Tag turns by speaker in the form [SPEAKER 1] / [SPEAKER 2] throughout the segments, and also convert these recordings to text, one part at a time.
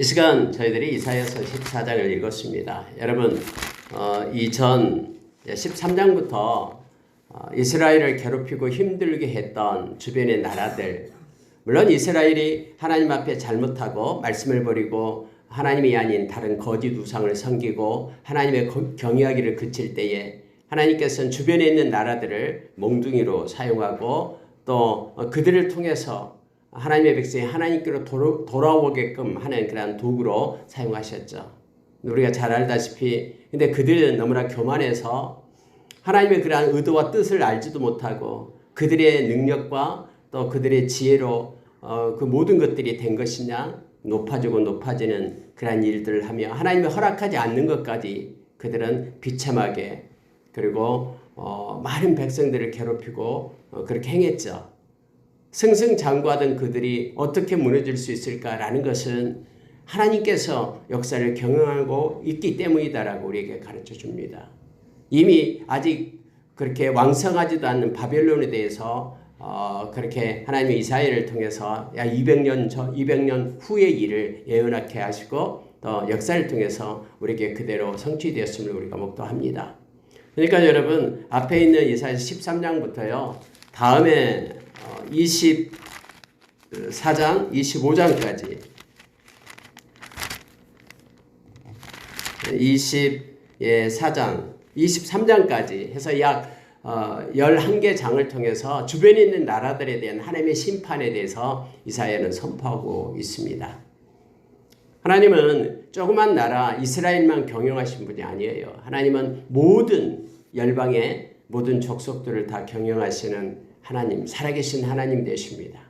[SPEAKER 1] 이 시간 저희들이 이사야서 14장을 읽었습니다. 여러분, 이전 13장부터 이스라엘을 괴롭히고 힘들게 했던 주변의 나라들, 물론 이스라엘이 하나님 앞에 잘못하고 말씀을 버리고 하나님이 아닌 다른 거짓 우상을 섬기고 하나님의 경외하기를 그칠 때에 하나님께서는 주변에 있는 나라들을 몽둥이로 사용하고 또 그들을 통해서 하나님의 백성이 하나님께로 돌아오게끔 하는 그런 도구로 사용하셨죠. 우리가 잘 알다시피 근데 그들은 너무나 교만해서 하나님의 그러한 의도와 뜻을 알지도 못하고 그들의 능력과 또 그들의 지혜로 그 모든 것들이 된 것이냐 높아지고 높아지는 그러한 일들을 하며 하나님이 허락하지 않는 것까지 그들은 비참하게 그리고 많은 백성들을 괴롭히고 그렇게 행했죠. 승승장구하던 그들이 어떻게 무너질 수 있을까라는 것은 하나님께서 역사를 경영하고 있기 때문이다라고 우리에게 가르쳐 줍니다. 이미 아직 그렇게 왕성하지도 않는 바벨론에 대해서 그렇게 하나님의 이사야를 통해서 200년 후의 일을 예언하게 하시고 또 역사를 통해서 우리에게 그대로 성취되었음을 우리가 목도합니다. 그러니까 여러분 앞에 있는 이사야 13장부터요. 다음에 24장, 25장까지 24장, 23장까지 해서 약 11개 장을 통해서 주변에 있는 나라들에 대한 하나님의 심판에 대해서 이사야는 선포하고 있습니다. 하나님은 조그만 나라 이스라엘만 경영하신 분이 아니에요. 하나님은 모든 열방의 모든 족속들을 다 경영하시는 하나님, 살아계신 하나님 되십니다.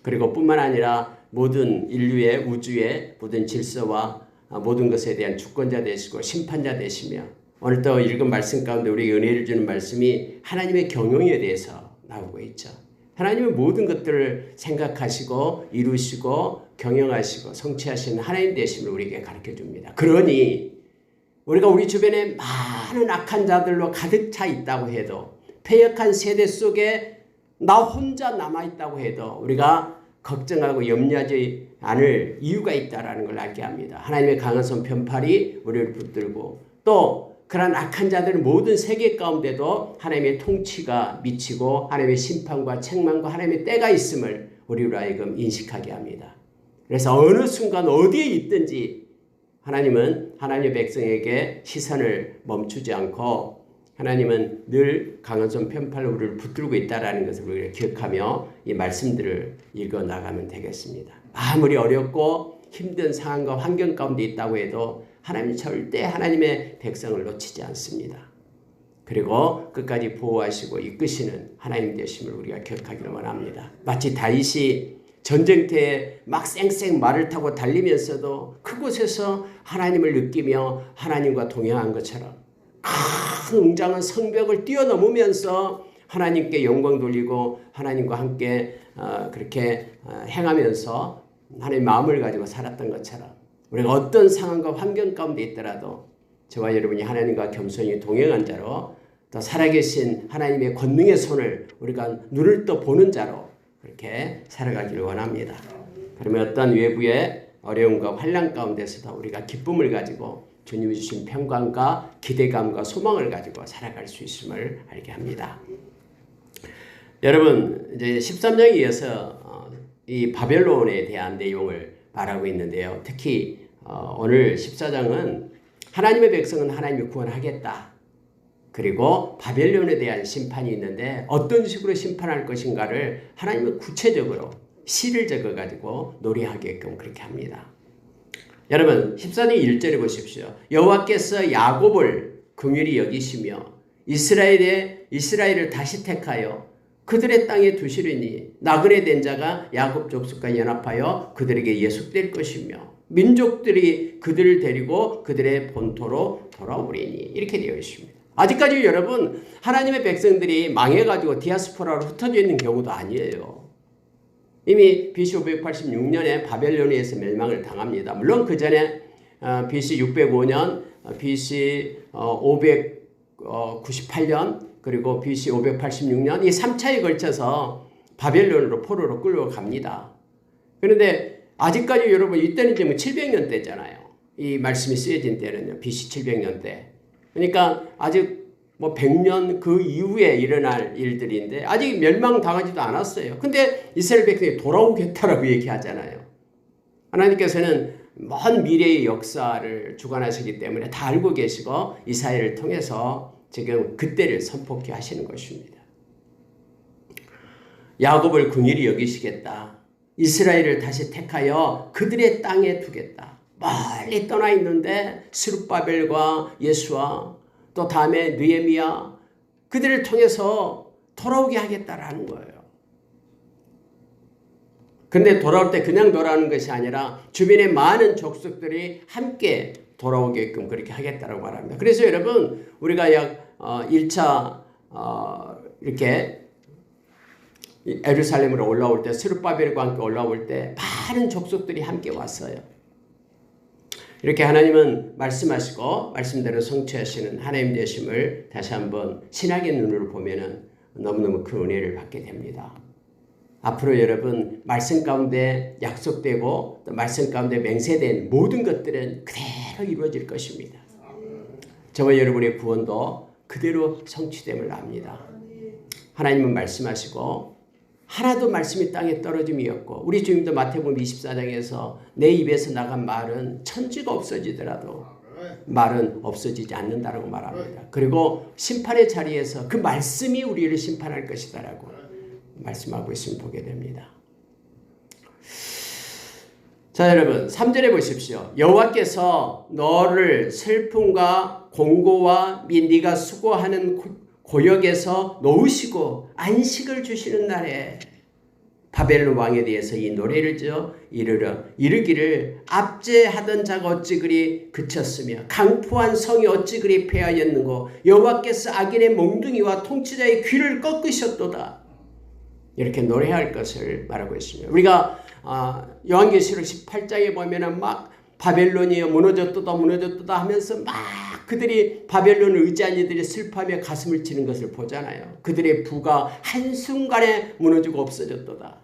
[SPEAKER 1] 그리고 뿐만 아니라 모든 인류의 우주의 모든 질서와 모든 것에 대한 주권자 되시고 심판자 되시며 오늘 또 읽은 말씀 가운데 우리에게 은혜를 주는 말씀이 하나님의 경영에 대해서 나오고 있죠. 하나님은 모든 것들을 생각하시고 이루시고 경영하시고 성취하시는 하나님 되심을 우리에게 가르쳐 줍니다. 그러니 우리가 우리 주변에 많은 악한 자들로 가득 차 있다고 해도 패역한 세대 속에 나 혼자 남아있다고 해도 우리가 걱정하고 염려하지 않을 이유가 있다는 걸 알게 합니다. 하나님의 강한 손 편팔이 우리를 붙들고 또 그러한 악한 자들 모든 세계 가운데도 하나님의 통치가 미치고 하나님의 심판과 책망과 하나님의 때가 있음을 우리로 하여금 인식하게 합니다. 그래서 어느 순간 어디에 있든지 하나님은 하나님의 백성에게 시선을 멈추지 않고 하나님은 늘 강한 손 편팔로 우리를 붙들고 있다는 것을 우리가 기억하며 이 말씀들을 읽어나가면 되겠습니다. 아무리 어렵고 힘든 상황과 환경 가운데 있다고 해도 하나님은 절대 하나님의 백성을 놓치지 않습니다. 그리고 끝까지 보호하시고 이끄시는 하나님 되심을 우리가 기억하기를 원합니다. 마치 다윗이 전쟁터에 막 쌩쌩 말을 타고 달리면서도 그곳에서 하나님을 느끼며 하나님과 동행한 것처럼 큰 웅장한 성벽을 뛰어넘으면서 하나님께 영광 돌리고 하나님과 함께 그렇게 행하면서 하나님의 마음을 가지고 살았던 것처럼 우리가 어떤 상황과 환경 가운데 있더라도 저와 여러분이 하나님과 겸손히 동행한 자로 또 살아계신 하나님의 권능의 손을 우리가 눈을 떠 보는 자로 그렇게 살아가기를 원합니다. 그러면 어떤 외부의 어려움과 환난 가운데서도 우리가 기쁨을 가지고 주님이 주신 평강과 기대감과 소망을 가지고 살아갈 수 있음을 알게 합니다. 여러분 이제 13장에 이어서 이 바벨론에 대한 내용을 말하고 있는데요. 특히 오늘 14장은 하나님의 백성은 하나님이 구원하겠다. 그리고 바벨론에 대한 심판이 있는데 어떤 식으로 심판할 것인가를 하나님은 구체적으로 시를 적어가지고 노래하게끔 그렇게 합니다. 여러분 14장 1절에 보십시오. 여호와께서 야곱을 긍휼히 여기시며 이스라엘을 다시 택하여 그들의 땅에 두시리니 나그네 된 자가 야곱 족속과 연합하여 그들에게 예속될 것이며 민족들이 그들을 데리고 그들의 본토로 돌아오리니 이렇게 되어 있습니다. 아직까지 여러분 하나님의 백성들이 망해가지고 디아스포라로 흩어져 있는 경우도 아니에요. 이미 BC 586년에 바벨론에서 멸망을 당합니다. 물론 그 전에 BC 605년, BC 598년 그리고 BC 586년 이 3차에 걸쳐서 바벨론으로 포로로 끌려갑니다. 그런데 아직까지 여러분 이때는 이제 뭐 700년대잖아요. 이 말씀이 쓰여진 때는요. BC 700년대. 그러니까 아직 뭐 100년 그 이후에 일어날 일들인데 아직 멸망당하지도 않았어요. 근데 이스라엘 백성이 돌아오겠다라고 얘기하잖아요. 하나님께서는 먼 미래의 역사를 주관하시기 때문에 다 알고 계시고 이사야를 통해서 지금 그때를 선포케 하시는 것입니다. 야곱을 긍휼히 여기시겠다. 이스라엘을 다시 택하여 그들의 땅에 두겠다. 멀리 떠나 있는데 스룹바벨과 예수와 또 다음에 느헤미야 그들을 통해서 돌아오게 하겠다라는 거예요. 근데 돌아올 때 그냥 돌아오는 것이 아니라 주변의 많은 족속들이 함께 돌아오게끔 그렇게 하겠다라고 말합니다. 그래서 여러분 우리가 약 1차 이렇게 예루살렘으로 올라올 때 스룹바벨과 함께 올라올 때 많은 족속들이 함께 왔어요. 이렇게 하나님은 말씀하시고 말씀대로 성취하시는 하나님 되심을 다시 한번 신학의 눈으로 보면은 너무너무 그 은혜를 받게 됩니다. 앞으로 여러분 말씀 가운데 약속되고 또 말씀 가운데 맹세된 모든 것들은 그대로 이루어질 것입니다. 저와 여러분의 구원도 그대로 성취됨을 압니다. 하나님은 말씀하시고 하나도 말씀이 땅에 떨어짐이 없고 우리 주님도 마태복음 24장에서 내 입에서 나간 말은 천지가 없어지더라도 말은 없어지지 않는다라고 말합니다. 그리고 심판의 자리에서 그 말씀이 우리를 심판할 것이다라고 말씀하고 있으면 보게 됩니다. 자 여러분 3절에 보십시오. 여호와께서 너를 슬픔과 공고와 및 네가 수고하는 고역에서 놓으시고 안식을 주시는 날에 바벨론 왕에 대해서 이 노래를 지어 이르기를 압제하던 자가 어찌 그리 그쳤으며 강포한 성이 어찌 그리 패하였는고 여호와께서 악인의 몽둥이와 통치자의 귀를 꺾으셨도다. 이렇게 노래할 것을 말하고 있습니다. 우리가 요한계시록 18장에 보면은 막 바벨론이 무너졌도다 하면서 막 그들이 바벨론을 의지한 이들이 슬퍼하며 가슴을 치는 것을 보잖아요. 그들의 부가 한순간에 무너지고 없어졌도다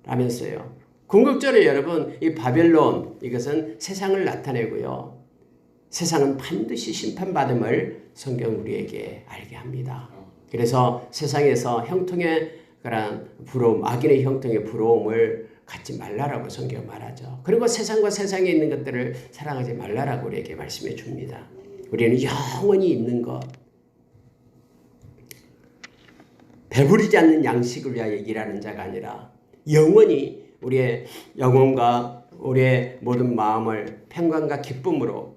[SPEAKER 1] 라면서요. 궁극적으로 여러분 이 바벨론 이것은 세상을 나타내고요. 세상은 반드시 심판받음을 성경 우리에게 알게 합니다. 그래서 세상에서 형통의 그런 부러움, 악인의 형통의 부러움을 갖지 말라라고 성경 말하죠. 그리고 세상과 세상에 있는 것들을 사랑하지 말라라고 우리에게 말씀해 줍니다. 우리는 영원히 있는 것, 배부르지 않는 양식을 위하여 일하는 자가 아니라 영원히 우리의 영혼과 우리의 모든 마음을 평강과 기쁨으로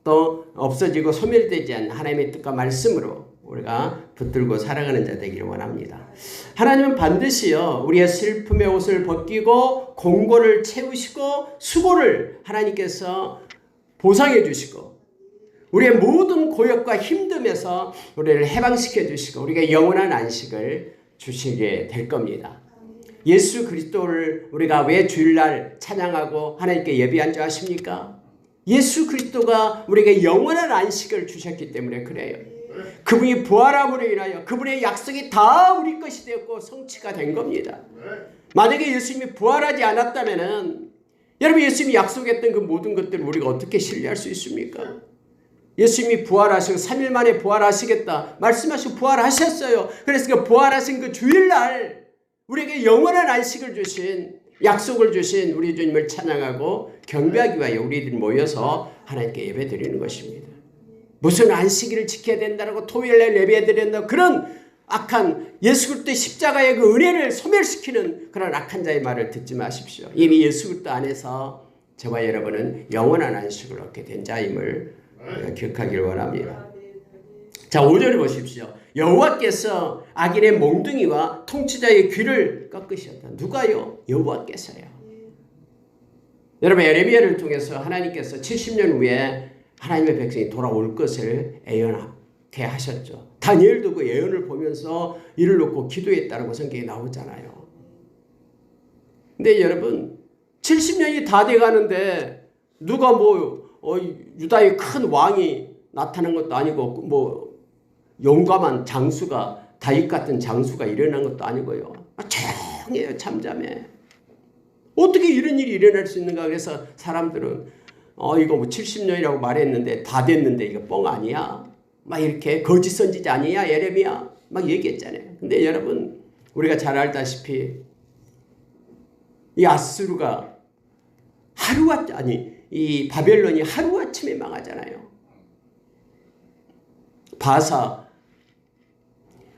[SPEAKER 1] 또 없어지고 소멸되지 않는 하나님의 뜻과 말씀으로 우리가 붙들고 살아가는 자 되기를 원합니다. 하나님은 반드시요 우리의 슬픔의 옷을 벗기고 공고를 채우시고 수고를 하나님께서 보상해 주시고 우리의 모든 고역과 힘듦에서 우리를 해방시켜 주시고 우리가 영원한 안식을 주시게 될 겁니다. 예수 그리스도를 우리가 왜 주일날 찬양하고 하나님께 예배한 줄 아십니까? 예수 그리스도가 우리에게 영원한 안식을 주셨기 때문에 그래요. 그분이 부활함으로 인하여 그분의 약속이 다 우리 것이 되었고 성취가 된 겁니다. 만약에 예수님이 부활하지 않았다면 여러분 예수님이 약속했던 그 모든 것들을 우리가 어떻게 신뢰할 수 있습니까? 예수님이 부활하시고 3일 만에 부활하시겠다 말씀하시고 부활하셨어요. 그래서 그 부활하신 그 주일날 우리에게 영원한 안식을 주신 약속을 주신 우리 주님을 찬양하고 경배하기 위하여 우리들이 모여서 하나님께 예배드리는 것입니다. 무슨 안식일을 지켜야 된다고 토요일날 예배드린다 그런 악한 예수 그리스도의 십자가의 그 은혜를 소멸시키는 그런 악한 자의 말을 듣지 마십시오. 이미 예수 그리스도 안에서 저와 여러분은 영원한 안식을 얻게 된 자임을 기억하기를 원합니다. 자 5절을 보십시오. 여호와께서 악인의 몽둥이와 통치자의 귀를 꺾으셨다. 누가요? 여호와께서요. 여러분 예레미야를 통해서 하나님께서 70년 후에 하나님의 백성이 돌아올 것을 예언하게 하셨죠. 다니엘도 그 예언을 보면서 이를 놓고 기도했다라고 성경에 나오잖아요. 근데 여러분 70년이 다 돼가는데 누가 유다의 큰 왕이 나타난 것도 아니고 용감한 장수가 다윗 같은 장수가 일어난 것도 아니고요. 조용해요. 잠잠해. 어떻게 이런 일이 일어날 수 있는가? 그래서 사람들은 이거 뭐 70년이라고 말했는데 다 됐는데 이거 뻥 아니야? 막 이렇게 거짓 선지자 아니야? 예레미야? 막 얘기했잖아요. 근데 여러분 우리가 잘 알다시피 이 아수르가 이 바벨론이 하루아침에 망하잖아요. 바사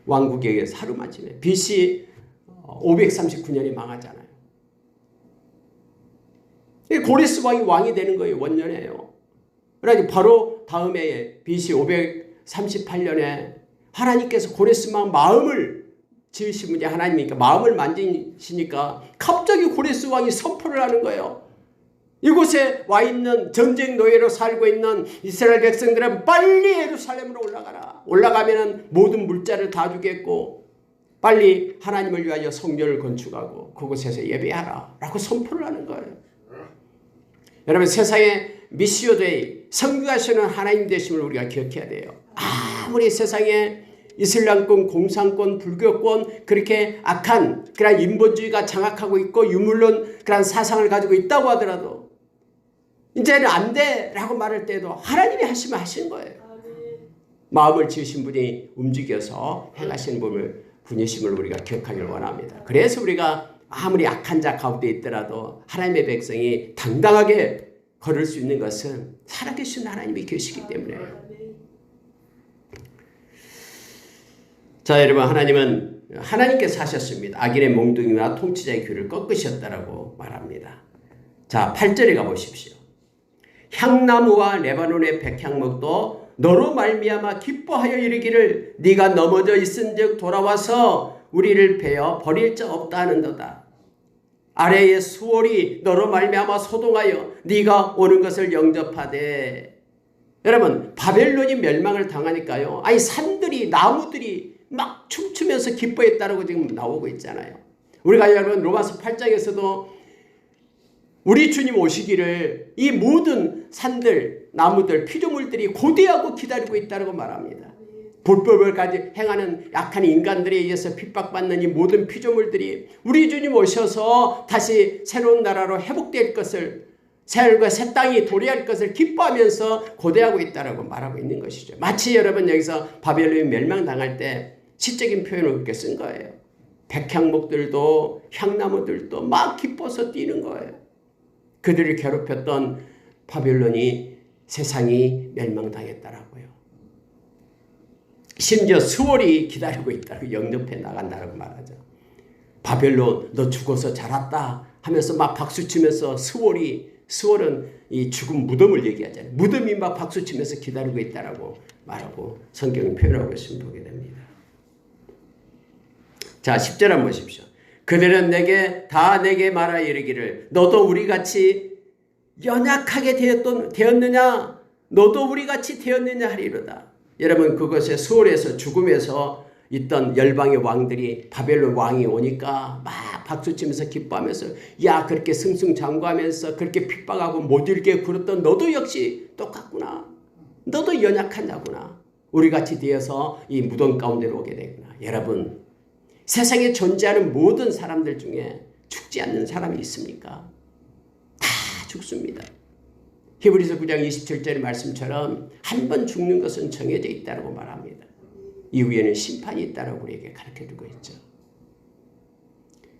[SPEAKER 1] 왕국에 의해서 하루아침에 BC 539년에 망하잖아요. 고레스 왕이 되는 거예요. 원년에요. 그래서 바로 다음에 BC 538년에 하나님께서 고레스 왕 마음을 지으신 분이 하나님이니까 마음을 만지시니까 갑자기 고레스 왕이 선포를 하는 거예요. 이곳에 와 있는 전쟁 노예로 살고 있는 이스라엘 백성들은 빨리 예루살렘으로 올라가라. 올라가면은 모든 물자를 다 주겠고 빨리 하나님을 위하여 성전을 건축하고 그곳에서 예배하라 라고 선포를 하는 거예요. 여러분 세상에 미시오데이 선교하시는 하나님 되심을 우리가 기억해야 돼요. 아무리 세상에 이슬람권, 공산권, 불교권 그렇게 악한 그런 인본주의가 장악하고 있고 유물론 그런 사상을 가지고 있다고 하더라도 이제는 안 돼 라고 말할 때도 하나님이 하시면 하시는 거예요. 마음을 지으신 분이 움직여서 행하시는 분이심을 우리가 기억하기를 원합니다. 그래서 우리가 아무리 악한 자 가운데 있더라도 하나님의 백성이 당당하게 걸을 수 있는 것은 살아계신 하나님이 계시기 때문에요. 자, 여러분 하나님은 하나님께서 하셨습니다. 악인의 몽둥이와 통치자의 귀를 꺾으셨다라고 말합니다. 자, 8절에 가보십시오. 향나무와 레바논의 백향목도 너로 말미암아 기뻐하여 이르기를 네가 넘어져 있은즉 돌아와서 우리를 베어 버릴 자 없다 하는도다. 아래의 수월이 너로 말미암아 소동하여 네가 오는 것을 영접하되. 여러분 바벨론이 멸망을 당하니까요. 아니 산들이 나무들이 막 춤추면서 기뻐했다라고 지금 나오고 있잖아요. 우리가 여러분 로마서 8장에서도 우리 주님 오시기를 이 모든 산들, 나무들, 피조물들이 고대하고 기다리고 있다고 말합니다. 불법을 행하는 약한 인간들에 의해서 핍박받는 이 모든 피조물들이 우리 주님 오셔서 다시 새로운 나라로 회복될 것을, 새하늘과 새 땅이 도래할 것을 기뻐하면서 고대하고 있다고 말하고 있는 것이죠. 마치 여러분 여기서 바벨론이 멸망당할 때 시적인 표현을 그렇게 쓴 거예요. 백향목들도 향나무들도 막 기뻐서 뛰는 거예요. 그들을 괴롭혔던 바벨론이 세상이 멸망당했다라고요. 심지어 수월이 기다리고 있다고 영접해 나간다라고 말하죠. 바벨론 너 죽어서 자랐다 하면서 막 박수치면서 수월은 이 죽은 무덤을 얘기하잖아요. 무덤이 막 박수치면서 기다리고 있다라고 말하고 성경이 표현하고 있음을 보게 됩니다. 자, 10절 한번 보십시오. 그들은 내게 말하 이르기를 너도 우리같이 연약하게 되었느냐? 너도 우리같이 되었느냐 하리로다. 여러분 그것에 수월에서 죽음에서 있던 열방의 왕들이 바벨론 왕이 오니까 막 박수치면서 기뻐하면서 야 그렇게 승승장구하면서 그렇게 핍박하고 못 일게 굴었던 너도 역시 똑같구나. 너도 연약한 자구나. 우리같이 되어서 이 무덤 가운데로 오게 되구나. 여러분 세상에 존재하는 모든 사람들 중에 죽지 않는 사람이 있습니까? 다 죽습니다. 히브리서 9장 27절의 말씀처럼 한 번 죽는 것은 정해져 있다고 말합니다. 이후에는 심판이 있다고 우리에게 가르쳐주고 있죠.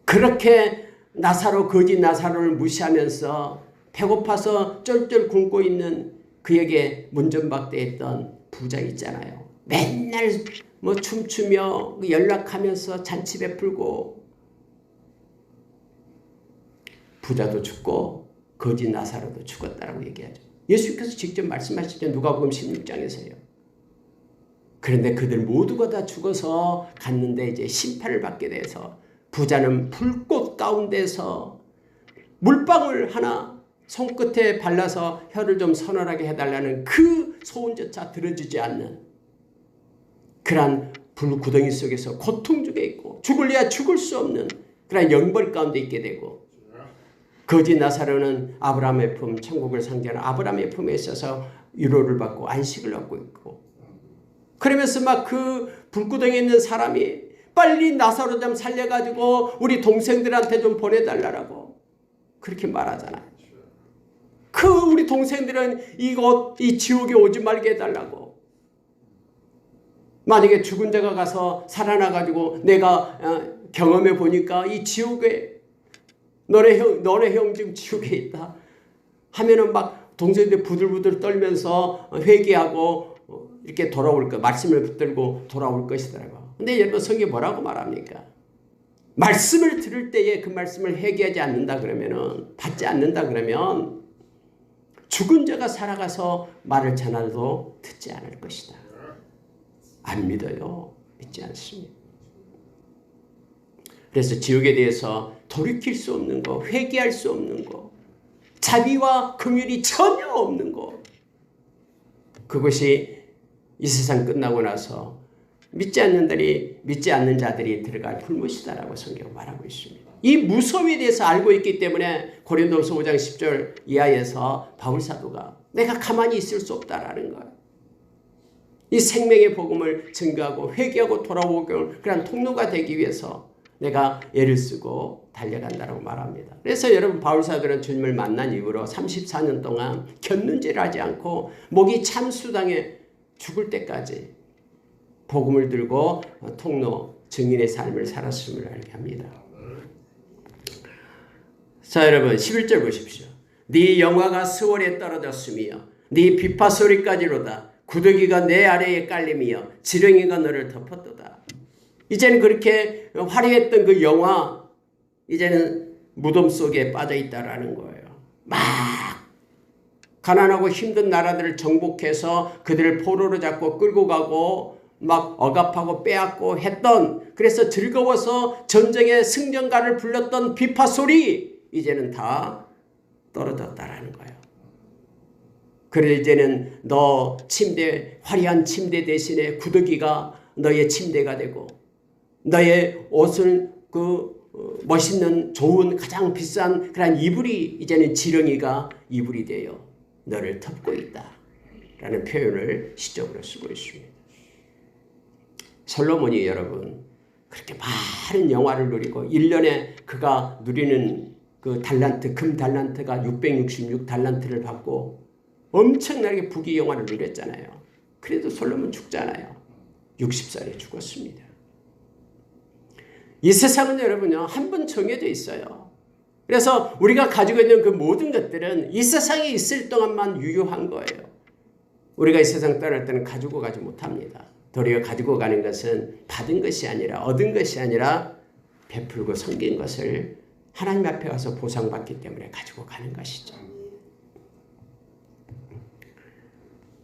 [SPEAKER 1] 그렇게 거지 나사로를 무시하면서 배고파서 쫄쫄 굶고 있는 그에게 문전박대했던 부자 있잖아요. 맨날 춤추며 연락하면서 잔치 베풀고 부자도 죽고 거지 나사로도 죽었다라고 얘기하죠. 예수께서 직접 말씀하시죠. 누가복음 16장에서요. 그런데 그들 모두가 다 죽어서 갔는데 이제 심판을 받게 돼서 부자는 불꽃 가운데서 물방울 하나 손끝에 발라서 혀를 좀 서늘하게 해달라는 그 소원조차 들어주지 않는 그러한 불구덩이 속에서 고통 중에 있고 죽을래야 죽을 수 없는 그런 영벌 가운데 있게 되고 거지 나사로는 아브라함의 품, 천국을 상징하는 아브라함의 품에 있어서 위로를 받고 안식을 얻고 있고 그러면서 막 그 불구덩이에 있는 사람이 빨리 나사로 좀 살려가지고 우리 동생들한테 좀 보내달라고 그렇게 말하잖아요. 우리 동생들은 이 지옥에 오지 말게 해달라고. 만약에 죽은 자가 가서 살아나가지고 내가 경험해 보니까 이 지옥에 너네 형 지금 지옥에 있다 하면은 막 동생들 부들부들 떨면서 회개하고 이렇게 돌아올 거, 말씀을 붙들고 돌아올 것이더라고. 근데 여러분 성경이 뭐라고 말합니까? 말씀을 들을 때에 그 말씀을 회개하지 않는다 그러면은, 받지 않는다 그러면 죽은 자가 살아가서 말을 전하도 듣지 않을 것이다. 안 믿어요. 믿지 않습니다. 그래서 지옥에 대해서 돌이킬 수 없는 거, 회개할 수 없는 거, 자비와 긍휼이 전혀 없는 거, 그것이 이 세상 끝나고 나서 믿지 않는 자들이 들어갈 풀무시다라고 성경은 말하고 있습니다. 이 무서움에 대해서 알고 있기 때문에 고린도후서 5장 10절 이하에서 바울 사도가 내가 가만히 있을 수 없다라는 거예요. 이 생명의 복음을 증거하고 회개하고 돌아오고 그런 통로가 되기 위해서 내가 애를 쓰고 달려간다라고 말합니다. 그래서 여러분 바울 사도는 주님을 만난 이후로 34년 동안 곁눈질 하지 않고 목이 참수당해 죽을 때까지 복음을 들고 통로 증인의 삶을 살았음을 알게 합니다. 자, 여러분 11절 보십시오. 네 영화가 스월에 떨어졌으며 네 비파 소리까지로다. 구더기가 내 아래에 깔림이여 지렁이가 너를 덮었도다. 이제는 그렇게 화려했던 그 영화 이제는 무덤 속에 빠져 있다라는 거예요. 막 가난하고 힘든 나라들을 정복해서 그들을 포로로 잡고 끌고 가고 막 억압하고 빼앗고 했던, 그래서 즐거워서 전쟁의 승전가를 불렀던 비파 소리 이제는 다 떨어졌다라는 거예요. 그래서 이제는 너 침대, 화려한 침대 대신에 구더기가 너의 침대가 되고 너의 옷을 멋있는 좋은 가장 비싼 그런 이불이 이제는 지렁이가 이불이 되어 너를 덮고 있다 라는 표현을 시적으로 쓰고 있습니다. 솔로몬이 여러분 그렇게 많은 영화를 누리고 1년에 그가 누리는 그 달란트, 금 달란트가 666달란트를 받고 엄청나게 부귀 영화를 누렸잖아요. 그래도 솔로몬 죽잖아요. 60살에 죽었습니다. 이 세상은 여러분요 한 번 정해져 있어요. 그래서 우리가 가지고 있는 그 모든 것들은 이 세상에 있을 동안만 유효한 거예요. 우리가 이 세상 떠날 때는 가지고 가지 못합니다. 도리어 가지고 가는 것은 받은 것이 아니라 얻은 것이 아니라 베풀고 섬긴 것을 하나님 앞에 가서 보상받기 때문에 가지고 가는 것이죠.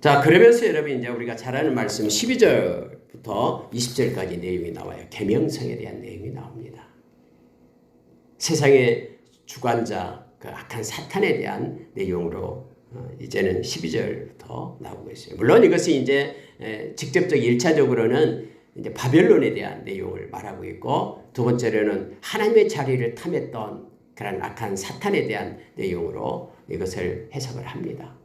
[SPEAKER 1] 자, 그러면서 여러분 이제 우리가 잘 아는 말씀 12절부터 20절까지 내용이 나와요. 계명성에 대한 내용이 나옵니다. 세상의 주관자 그 악한 사탄에 대한 내용으로 이제는 12절부터 나오고 있어요. 물론 이것이 이제 직접적 1차적으로는 이제 바벨론에 대한 내용을 말하고 있고, 두 번째로는 하나님의 자리를 탐했던 그런 악한 사탄에 대한 내용으로 이것을 해석을 합니다.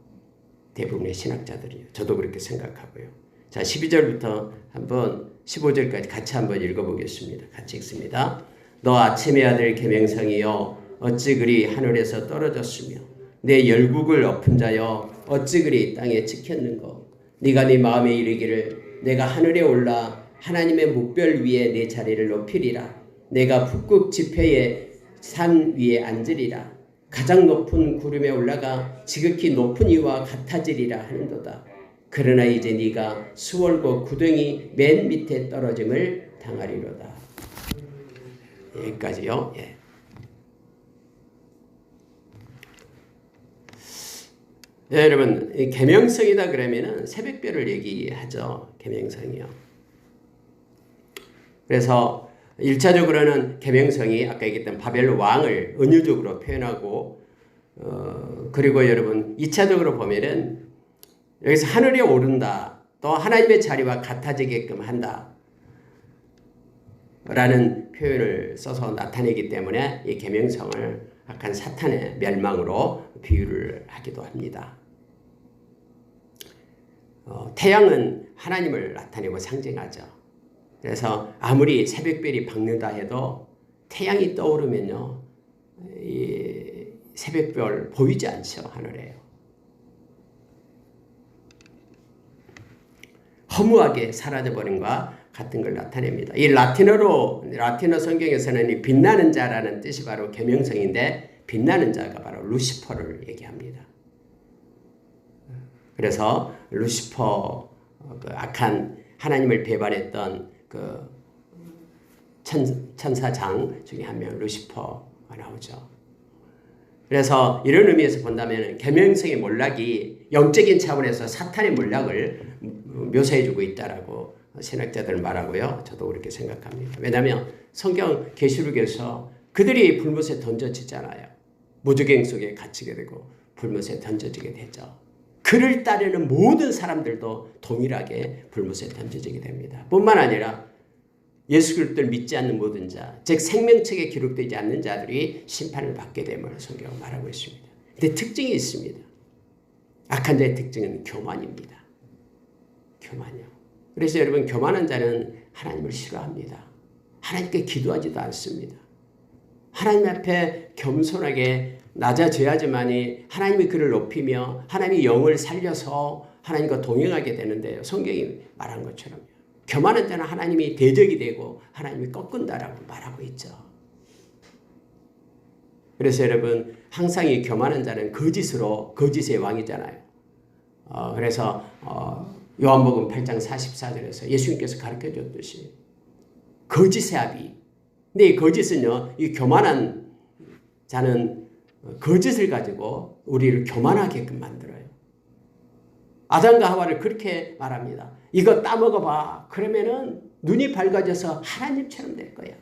[SPEAKER 1] 대부분의 신학자들이요. 저도 그렇게 생각하고요. 자, 12절부터 한번 15절까지 같이 한번 읽어보겠습니다. 같이 읽습니다. 너 아침의 아들 계명성이여 어찌 그리 하늘에서 떨어졌으며 내 열국을 엎은 자여 어찌 그리 땅에 찍혔는고. 네가 네 마음에 이르기를 내가 하늘에 올라 하나님의 묵별 위에 내 자리를 높이리라. 내가 북극 지폐의 산 위에 앉으리라. 가장 높은 구름에 올라가 지극히 높은 이와 같아지리라 하는도다. 그러나 이제 네가 수월고 구덩이 맨 밑에 떨어짐을 당하리로다. 여기까지요. 예. 네, 여러분 계명성이다 그러면은 새벽별을 얘기하죠. 계명성이요. 그래서 1차적으로는 계명성이 아까 얘기했던 바벨론 왕을 은유적으로 표현하고 그리고 여러분 2차적으로 보면은 여기서 하늘에 오른다, 또 하나님의 자리와 같아지게끔 한다 라는 표현을 써서 나타내기 때문에 이 계명성을 악한 사탄의 멸망으로 비유를 하기도 합니다. 태양은 하나님을 나타내고 상징하죠. 그래서 아무리 새벽별이 밝는다 해도 태양이 떠오르면요, 새벽별 보이지 않죠. 하늘에요. 허무하게 사라져버린 것과 같은 걸 나타냅니다. 이 라틴어 성경에서는 이 빛나는 자라는 뜻이 바로 계명성인데 빛나는 자가 바로 루시퍼를 얘기합니다. 그래서 루시퍼 그 악한 하나님을 배반했던 그 천사장 중에 한 명 루시퍼가 나오죠. 그래서 이런 의미에서 본다면 계명성의 몰락이 영적인 차원에서 사탄의 몰락을 묘사해주고 있다라고 신학자들은 말하고요. 저도 그렇게 생각합니다. 왜냐하면 성경 계시록에서 그들이 불못에 던져지잖아요. 무주갱 속에 갇히게 되고 불못에 던져지게 되죠. 그를 따르는 모든 사람들도 동일하게 불못에 던져지게 됩니다. 뿐만 아니라 예수 그리스도를 믿지 않는 모든 자, 즉 생명책에 기록되지 않는 자들이 심판을 받게 됨을 성경은 말하고 있습니다. 근데 특징이 있습니다. 악한 자의 특징은 교만입니다. 교만이요. 그래서 여러분 교만한 자는 하나님을 싫어합니다. 하나님께 기도하지도 않습니다. 하나님 앞에 겸손하게 낮아져야지만이 하나님이 그를 높이며 하나님이 영을 살려서 하나님과 동행하게 되는데요. 성경이 말한 것처럼 교만한 자는 하나님이 대적이 되고 하나님이 꺾은다라고 말하고 있죠. 그래서 여러분 항상 이 교만한 자는 거짓의 왕이잖아요. 그래서 요한복음 8장 44절에서 예수님께서 가르쳐 줬듯이 거짓의 아비. 근데 이 거짓은요, 이 교만한 자는 거짓을 가지고 우리를 교만하게끔 만들어요. 아담과 하와를 그렇게 말합니다. 이거 따먹어봐. 그러면은 눈이 밝아져서 하나님처럼 될 거야.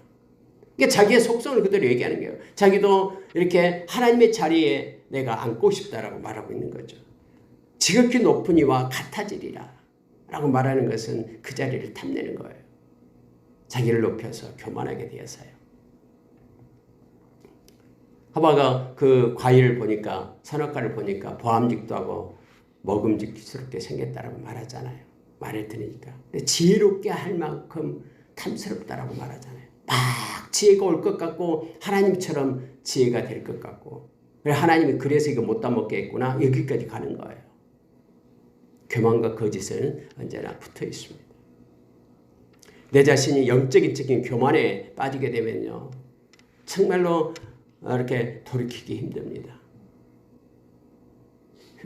[SPEAKER 1] 그러니까 자기의 속성을 그대로 얘기하는 거예요. 자기도 이렇게 하나님의 자리에 내가 앉고 싶다라고 말하고 있는 거죠. 지극히 높은 이와 같아지리라 라고 말하는 것은 그 자리를 탐내는 거예요. 자기를 높여서 교만하게 되어서요. 하와가 그 과일을 보니까 선악과를 보니까 보암직도 하고 먹음직스럽게 생겼다라고 말하잖아요. 말을 들으니까. 지혜롭게 할 만큼 탐스럽다라고 말하잖아요. 막 지혜가 올 것 같고 하나님처럼 지혜가 될 것 같고 하나님이 그래서 이거 못 따먹게 했구나 여기까지 가는 거예요. 교만과 거짓은 언제나 붙어 있습니다. 내 자신이 영적인 교만에 빠지게 되면요. 정말로 이렇게 돌이키기 힘듭니다.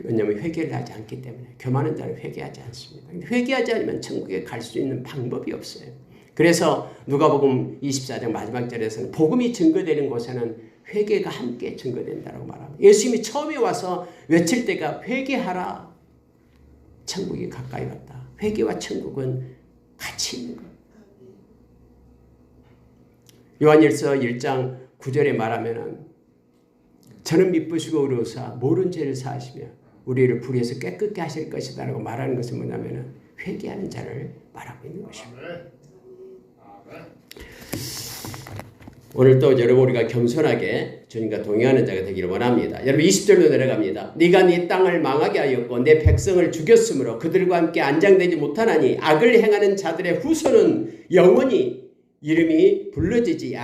[SPEAKER 1] 왜냐하면 회개를 하지 않기 때문에. 교만한 자는 회개하지 않습니다. 회개하지 않으면 천국에 갈 수 있는 방법이 없어요. 그래서 누가복음 24장 마지막 절에서는 복음이 증거되는 곳에는 회개가 함께 증거된다고 말합니다. 예수님이 처음에 와서 외칠 때가 회개하라. 천국이 가까이 왔다. 회개와 천국은 같이 있는 거예요. 요한일서 1장 9절에 말하면은 저는 미쁘시고 의로우사 모른 죄를 사하시며 우리를 불의에서 깨끗게 하실 것이다 라고 말하는 것은 뭐냐면은 회개하는 자를 말하고 있는 것입니다. 오늘 또 여러분 우리가 겸손하게 주님과 동행하는 자가 되기를 원합니다. 여러분 20절로 내려갑니다. 네가 네 땅을 망하게 하였고 내 백성을 죽였으므로 그들과 함께 안장되지 못하나니 악을 행하는 자들의 후손은 영원히 이름이 불러지지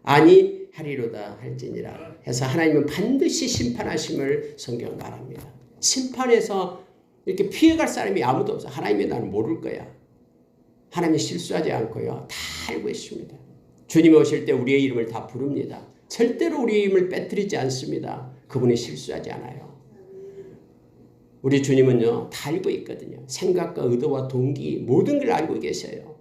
[SPEAKER 1] 아니하리로다 할지니라 해서 하나님은 반드시 심판하심을 성경 말합니다. 심판에서 이렇게 피해갈 사람이 아무도 없어. 하나님이 나는 모를 거야. 하나님이 실수하지 않고요. 다 알고 있습니다. 주님이 오실 때 우리의 이름을 다 부릅니다. 절대로 우리의 이름을 빼뜨리지 않습니다. 그분이 실수하지 않아요. 우리 주님은요. 다 알고 있거든요. 생각과 의도와 동기 모든 걸 알고 계셔요.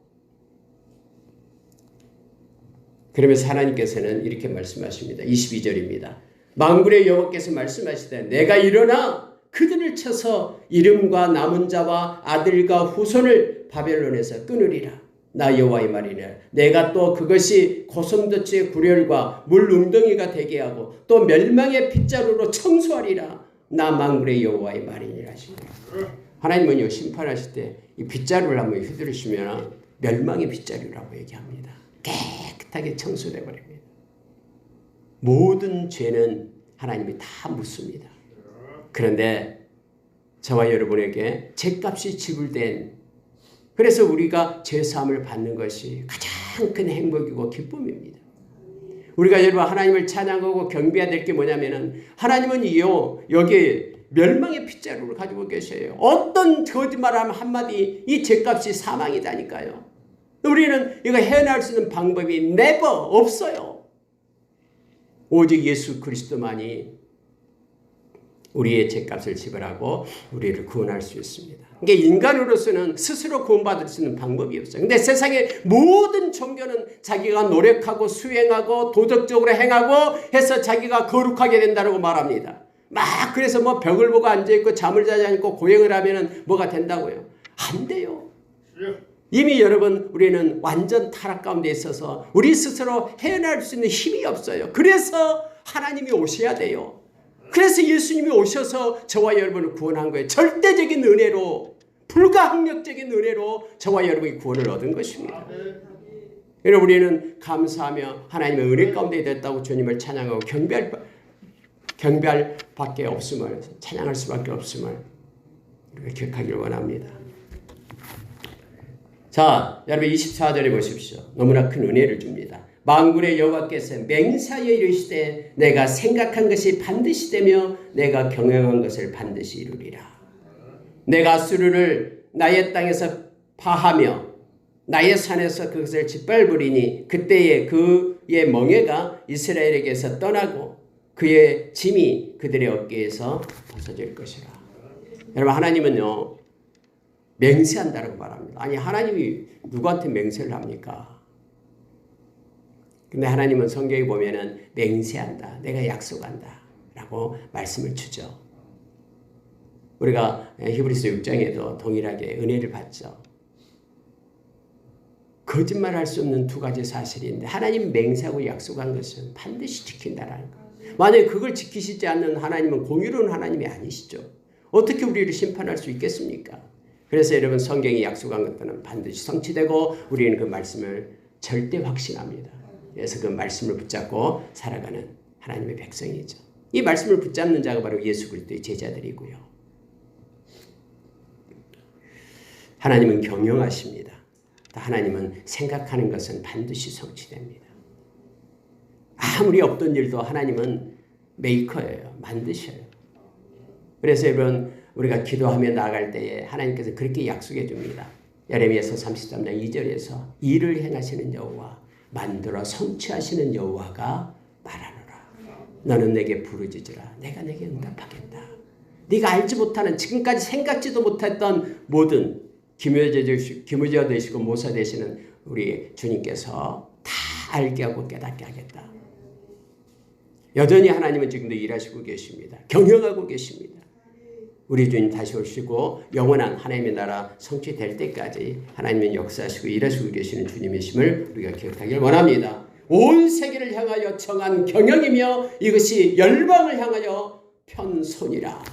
[SPEAKER 1] 그러면서 하나님께서는 이렇게 말씀하십니다. 22절입니다. 만군의 여호와께서 말씀하시되 내가 일어나 그들을 쳐서 이름과 남은 자와 아들과 후손을 바벨론에서 끊으리라. 나 여호와의 말이냐. 내가 또 그것이 고성도치의 구렬과 물 웅덩이가 되게 하고 또 멸망의 빗자루로 청소하리라. 나 만군의 여호와의 말이니라 하십니다. 하나님은요 심판하실 때 이 빗자루를 한번 휘두르시면 멸망의 빗자루라고 얘기합니다. 깨끗하게 청소돼 버립니다. 모든 죄는 하나님이 다 묻습니다. 그런데 저와 여러분에게 죄값이 지불된 그래서 우리가 죄사함을 받는 것이 가장 큰 행복이고 기쁨입니다. 우리가 여러분 하나님을 찬양하고 경배해야 될 게 뭐냐면은 하나님은요 여기 멸망의 핏자루를 가지고 계셔요. 어떤 거짓말하면 한마디 이 죄값이 사망이다니까요. 우리는 이거 헤어날 수 있는 방법이 never 없어요. 오직 예수 그리스도만이 우리의 죄값을 지불하고 우리를 구원할 수 있습니다. 그러니까 인간으로서는 스스로 구원받을 수 있는 방법이 없어요. 근데 세상의 모든 종교는 자기가 노력하고 수행하고 도덕적으로 행하고 해서 자기가 거룩하게 된다고 말합니다. 막 그래서 뭐 벽을 보고 앉아있고 잠을 자지 않고 고행을 하면 뭐가 된다고요? 안 돼요. 이미 여러분 우리는 완전 타락 가운데 있어서 우리 스스로 헤어날 수 있는 힘이 없어요. 그래서 하나님이 오셔야 돼요. 그래서 예수님이 오셔서 저와 여러분을 구원한 거예요. 절대적인 은혜로, 불가항력적인 은혜로 저와 여러분이 구원을 얻은 것입니다. 그래서 우리는 감사하며 하나님의 은혜 가운데 됐다고 주님을 찬양하고 경배할 밖에 없음을, 찬양할 수밖에 없음을 우리가 기억하기를 원합니다. 자, 여러분 24절에 보십시오. 너무나 큰 은혜를 줍니다. 만군의 여호와께서 맹세하여 이르시되 내가 생각한 것이 반드시 되며 내가 경영한 것을 반드시 이루리라. 내가 수르를 나의 땅에서 파하며 나의 산에서 그것을 짓밟으리니 그때에 그의 멍에가 이스라엘에게서 떠나고 그의 짐이 그들의 어깨에서 벗어질 것이라. 여러분 하나님은요 맹세한다고 말합니다. 아니 하나님이 누구한테 맹세를 합니까? 근데 하나님은 성경에 보면은 맹세한다. 내가 약속한다. 라고 말씀을 주죠. 우리가 히브리서 6장에도 동일하게 은혜를 받죠. 거짓말할 수 없는 두 가지 사실인데 하나님 맹세하고 약속한 것은 반드시 지킨다라는 거. 만약에 그걸 지키시지 않는 하나님은 공의로운 하나님이 아니시죠. 어떻게 우리를 심판할 수 있겠습니까? 그래서 여러분 성경이 약속한 것들은 반드시 성취되고 우리는 그 말씀을 절대 확신합니다. 그래서 그 말씀을 붙잡고 살아가는 하나님의 백성이죠. 이 말씀을 붙잡는 자가 바로 예수 그리스도의 제자들이고요. 하나님은 경영하십니다. 하나님은 생각하는 것은 반드시 성취됩니다. 아무리 없던 일도 하나님은 메이커예요. 만드셔요. 그래서 여러분 우리가 기도하며 나아갈 때에 하나님께서 그렇게 약속해 줍니다. 예레미야서 33장 2절에서 일을 행하시는 여호와 만들어 성취하시는 여호와가 말하노라. 너는 내게 부르짖으라. 내가 내게 응답하겠다. 네가 알지 못하는 지금까지 생각지도 못했던 모든 기무자 되시고 모사 되시는 우리 주님께서 다 알게 하고 깨닫게 하겠다. 여전히 하나님은 지금도 일하시고 계십니다. 경영하고 계십니다. 우리 주님 다시 오시고 영원한 하나님의 나라 성취될 때까지 하나님은 역사하시고 일하시고 계시는 주님이심을 우리가 기억하길 원합니다. 온 세계를 향하여 정한 경영이며 이것이 열방을 향하여 편손이라.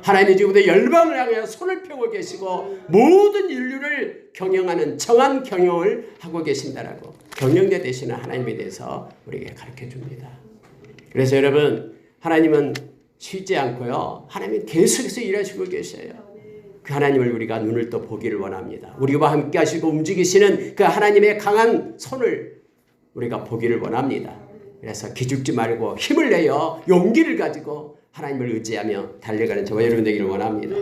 [SPEAKER 1] 하나님이 지금부터 열방을 향하여 손을 펴고 계시고 모든 인류를 경영하는 정한 경영을 하고 계신다라고 경영자 되시는 하나님에 대해서 우리에게 가르쳐 줍니다. 그래서 여러분 하나님은 쉬지 않고요. 하나님이 계속해서 일하시고 계셔요. 그 하나님을 우리가 눈을 떠 보기를 원합니다. 우리와 함께 하시고 움직이시는 그 하나님의 강한 손을 우리가 보기를 원합니다. 그래서 기죽지 말고 힘을 내어 용기를 가지고 하나님을 의지하며 달려가는 저와 여러분 되기를 원합니다.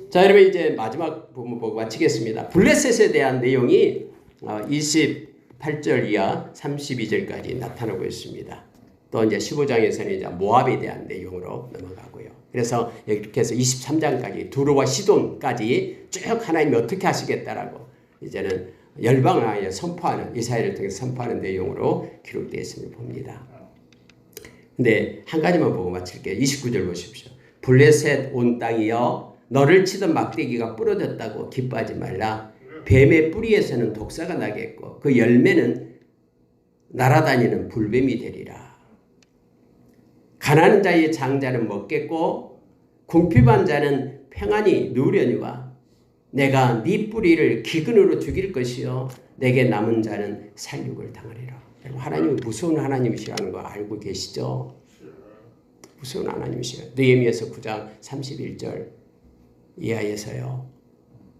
[SPEAKER 1] 자, 여러분 이제 마지막 부분 보고 마치겠습니다. 블레셋에 대한 내용이 28절 이하 32절까지 나타나고 있습니다. 또 이제 15장에서는 이제 모압에 대한 내용으로 넘어가고요. 그래서 이렇게 해서 23장까지 두로와 시돈까지 쭉 하나님이 어떻게 하시겠다라고 이제는 열방을 하여 선포하는 이사야를 통해서 선포하는 내용으로 기록되어 있음을 봅니다. 근데 한 가지만 보고 마칠게요. 29절 보십시오. 블레셋 온 땅이여 너를 치던 막대기가 부러졌다고 기뻐하지 말라. 뱀의 뿌리에서는 독사가 나겠고 그 열매는 날아다니는 불뱀이 되리라. 가난한 자의 장자는 먹겠고 궁핍한 자는 평안히 누우려니와 내가 네 뿌리를 기근으로 죽일 것이요 내게 남은 자는 살육을 당하리라. 하나님은 무서운 하나님이시라는 거 알고 계시죠? 무서운 하나님이시라요. 느헤미야서 9장 31절 이하에서요.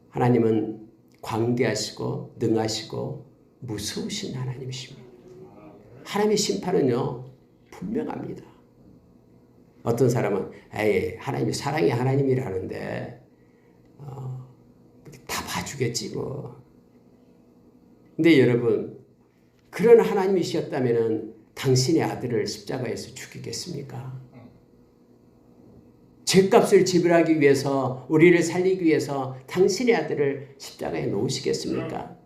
[SPEAKER 1] 하나님은 광대하시고 능하시고 무서우신 하나님이십니다. 하나님의 심판은요 분명합니다. 어떤 사람은 에이 하나님이 사랑의 하나님이라는데 다 봐주겠지 뭐. 근데 여러분 그런 하나님이셨다면 당신의 아들을 십자가에서 죽이겠습니까? 죄값을 지불하기 위해서 우리를 살리기 위해서 당신의 아들을 십자가에 놓으시겠습니까?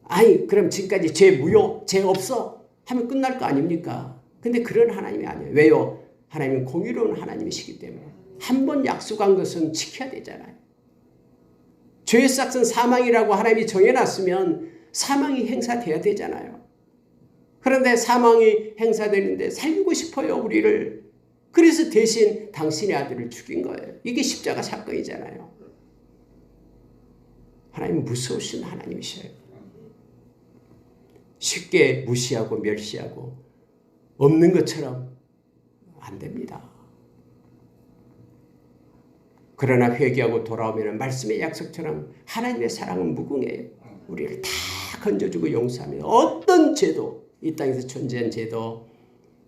[SPEAKER 1] 아니 그럼 지금까지 죄 무효, 죄 없어 하면 끝날 거 아닙니까? 근데 그런 하나님이 아니에요. 왜요? 하나님은 공의로운 하나님이시기 때문에 한 번 약속한 것은 지켜야 되잖아요. 죄의 삭은 사망이라고 하나님이 정해놨으면 사망이 행사돼야 되잖아요. 그런데 사망이 행사되는데 살리고 싶어요 우리를. 그래서 대신 당신의 아들을 죽인 거예요. 이게 십자가 사건이잖아요. 하나님은 무서우신 하나님이셔요. 쉽게 무시하고 멸시하고 없는 것처럼 안 됩니다. 그러나 회개하고 돌아오면 말씀의 약속처럼 하나님의 사랑은 무궁해요. 우리를 다 건져주고 용서하며 어떤 죄도 이 땅에서 존재한 죄도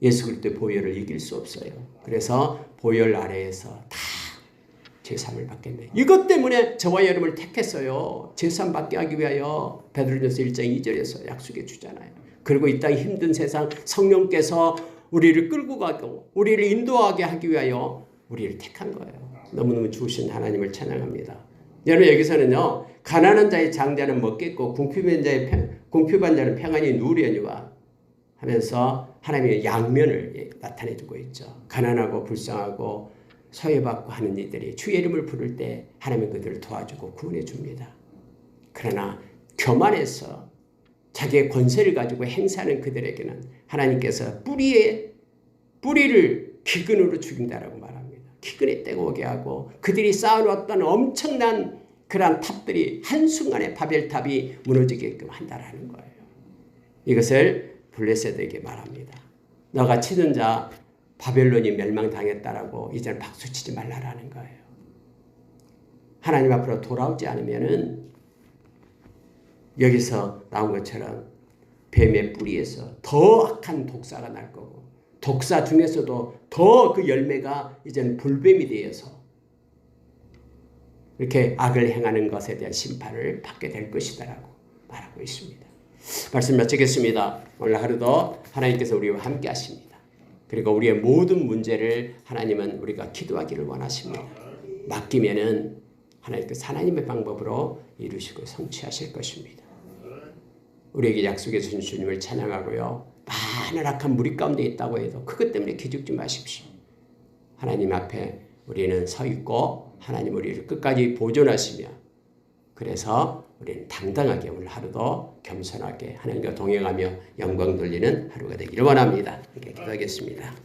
[SPEAKER 1] 예수 그리스도의 보혈을 이길 수 없어요. 그래서 보혈 아래에서 다 제사함을 받겠네. 이것 때문에 저와 여러분을 택했어요. 제사함 받게 하기 위하여 베드로전서 1장 2절에서 약속해 주잖아요. 그리고 이 땅 힘든 세상 성령께서 우리를 끌고 가고 우리를 인도하게 하기 위하여 우리를 택한 거예요. 너무너무 좋으신 하나님을 찬양합니다. 여러분 여기서는요. 가난한 자의 장자는 먹겠고 궁핍한 자는 평안히 누리려니와 하면서 하나님의 양면을 나타내주고 있죠. 가난하고 불쌍하고 소외받고 하는 이들이 주의 이름을 부를 때 하나님은 그들을 도와주고 구원해 줍니다. 그러나 교만해서 자기의 권세를 가지고 행사하는 그들에게는 하나님께서 뿌리를 기근으로 죽인다라고 말합니다. 기근에 떼고 오게 하고 그들이 쌓아놓았던 엄청난 그러한 탑들이 한순간에 바벨탑이 무너지게끔 한다라는 거예요. 이것을 블레셋에게 말합니다. 너가 치던 자 바벨론이 멸망당했다라고 이제는 박수치지 말라라는 거예요. 하나님 앞으로 돌아오지 않으면은 여기서 나온 것처럼 뱀의 뿌리에서 더 악한 독사가 날 거고 독사 중에서도 더 그 열매가 이제는 불뱀이 되어서 이렇게 악을 행하는 것에 대한 심판을 받게 될 것이다라고 말하고 있습니다. 말씀 마치겠습니다. 오늘 하루도 하나님께서 우리와 함께 하십니다. 그리고 우리의 모든 문제를 하나님은 우리가 기도하기를 원하십니다. 맡기면은 하나님께서 하나님의 방법으로 이루시고 성취하실 것입니다. 우리에게 약속해 주신 주님을 찬양하고요. 많은 악한 무리 가운데 있다고 해도 그것 때문에 기죽지 마십시오. 하나님 앞에 우리는 서 있고 하나님 우리를 끝까지 보존하시며 그래서 우리는 당당하게 오늘 하루도 겸손하게 하나님과 동행하며 영광 돌리는 하루가 되기를 원합니다. 이렇게 기도하겠습니다.